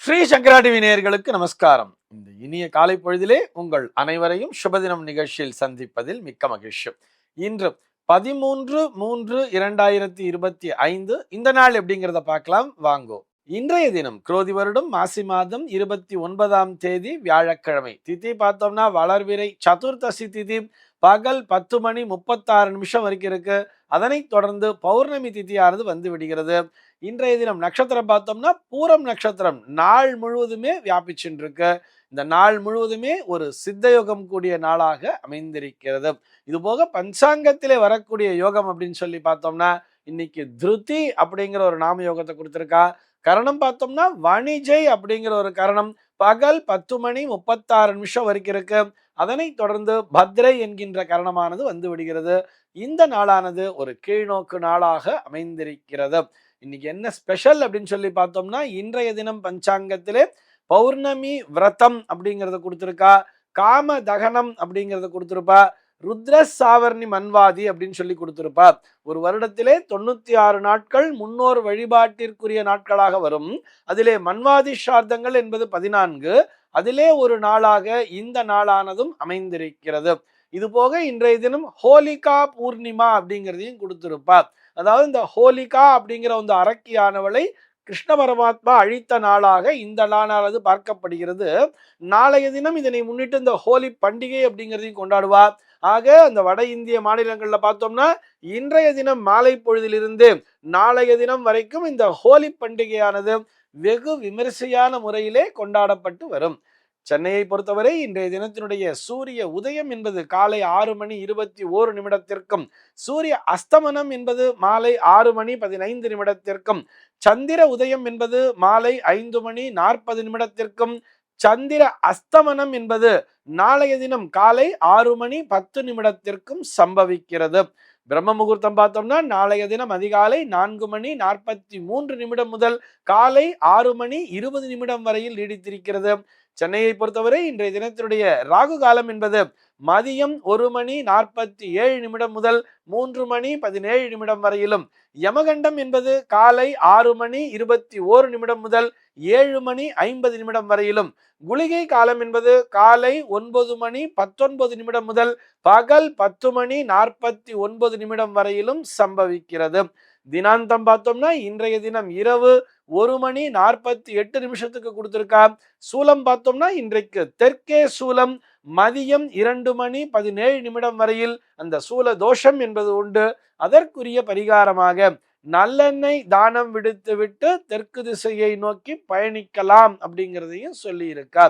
ஸ்ரீ சங்கரா TV நேயர்களுக்கு நமஸ்காரம். இந்த இனிய காலை பொழுதிலே உங்கள் அனைவரையும் சுபதினம் நிகழ்ச்சியில் சந்திப்பதில் மிக்க மகிழ்ச்சி. இன்று 13/3/2025 இந்த நாள் எப்படிங்கிறத பார்க்கலாம் வாங்கோ. இன்றைய தினம் குரோதி வருடம் மாசி மாதம் 29ஆம் தேதி வியாழக்கிழமை. திதி பார்த்தோம்னா வளர்விரை சதுர்த்தசி திதி பகல் 10:36 வரைக்கும் இருக்கு. அதனைத் தொடர்ந்து பௌர்ணமி திதியானது வந்து விடுகிறது. இன்றைய தினம் நட்சத்திரம் பார்த்தோம்னா பூரம் நட்சத்திரம் நாள் முழுவதுமே வியாபிச்சுருக்கு. இந்த நாள் முழுவதுமே ஒரு சித்த யோகம் கூடிய நாளாக அமைந்திருக்கிறது. இது போக பஞ்சாங்கத்திலே வரக்கூடிய யோகம் அப்படின்னு சொல்லி பார்த்தோம்னா இன்னைக்கு திருதி அப்படிங்கிற ஒரு நாம யோகத்தை கொடுத்திருக்கா. கரணம் பார்த்தோம்னா வணிஜை அப்படிங்கிற ஒரு கரணம் பகல் 10:36 வரைக்கும் இருக்கு. அதனைத் தொடர்ந்து பத்ரை என்கின்ற கரணமானது வந்து விடுகிறது. இந்த நாளானது ஒரு கீழ்நோக்கு நாளாக அமைந்திருக்கிறது. இன்னைக்கு என்ன ஸ்பெஷல் அப்படின்னு சொல்லி பார்த்தோம்னா இன்றைய தினம் பஞ்சாங்கத்திலே பௌர்ணமி விரதம் அப்படிங்கிறத கொடுத்திருக்கா. காம தகனம் அப்படிங்கிறத கொடுத்திருப்பா. ருத்ர சாவர்ணி மன்வாதி அப்படின்னு சொல்லி கொடுத்திருப்பா. ஒரு வருடத்திலே 96 நாட்கள் முன்னோர் வழிபாட்டிற்குரிய நாட்களாக வரும். அதிலே மன்வாதி சார்த்தங்கள் என்பது 14. அதிலே ஒரு நாளாக இந்த நாளானதும் அமைந்திருக்கிறது. இது போக இன்றைய தினம் ஹோலிகா பூர்ணிமா அப்படிங்கிறதையும் கொடுத்திருப்பா. அதாவது இந்த ஹோலிகா அப்படிங்கிற அந்த அரக்கியானவளை கிருஷ்ண பரமாத்மா அழித்த நாளாக இந்த நாளானது பார்க்கப்படுகிறது. நாளைய தினம் இதனை முன்னிட்டு இந்த ஹோலி பண்டிகை அப்படிங்கிறதையும் கொண்டாடுவா. ஆக அந்த வட இந்திய மாநிலங்கள்ல பார்த்தோம்னா இன்றைய தினம் மாலை பொழுதிலிருந்து நாளைய தினம் வரைக்கும் இந்த ஹோலி பண்டிகையானது வெகு விமரிசையான முறையிலே கொண்டாடப்பட்டு வரும். சென்னையை பொறுத்தவரை இன்றைய தினத்தினுடைய சூரிய உதயம் என்பது காலை 6:21 சூரிய அஸ்தமனம் என்பது மாலை 6:15 சந்திர உதயம் என்பது மாலை 5:40 சந்திர அஸ்தமனம் என்பது நாளைய தினம் காலை 6:10 சம்பவிக்கிறது. பிரம்ம முகூர்த்தம் பார்த்தோம்னா நாளைய தினம் அதிகாலை 4:43 முதல் காலை 6:20 வரையில் நீடித்திருக்கிறது. சென்னையை பொறுத்தவரை இன்றைய தினத்தினுடைய ராகு காலம் என்பது மதியம் 1:47 முதல் 3:17 வரையிலும், யமகண்டம் என்பது காலை 6:21 முதல் 7:50 வரையிலும், குளிகை காலம் என்பது காலை 9:19 முதல் பகல் 10:49 வரையிலும் சம்பவிக்கிறது. தினாந்தம் பார்த்தோம்னா இன்றைய தினம் இரவு 1:48 கொடுத்திருக்கா. சூலம் பார்த்தோம்னா இன்றைக்கு தெற்கே சூலம் மதியம் 2:17 வரையில் அந்த சூல தோஷம் என்பது உண்டு. அதற்குரிய பரிகாரமாக நல்லெண்ணெய் தானம் விடுத்து விட்டு தெற்கு திசையை நோக்கி பயணிக்கலாம் அப்படிங்கிறதையும் சொல்லி இருக்கா.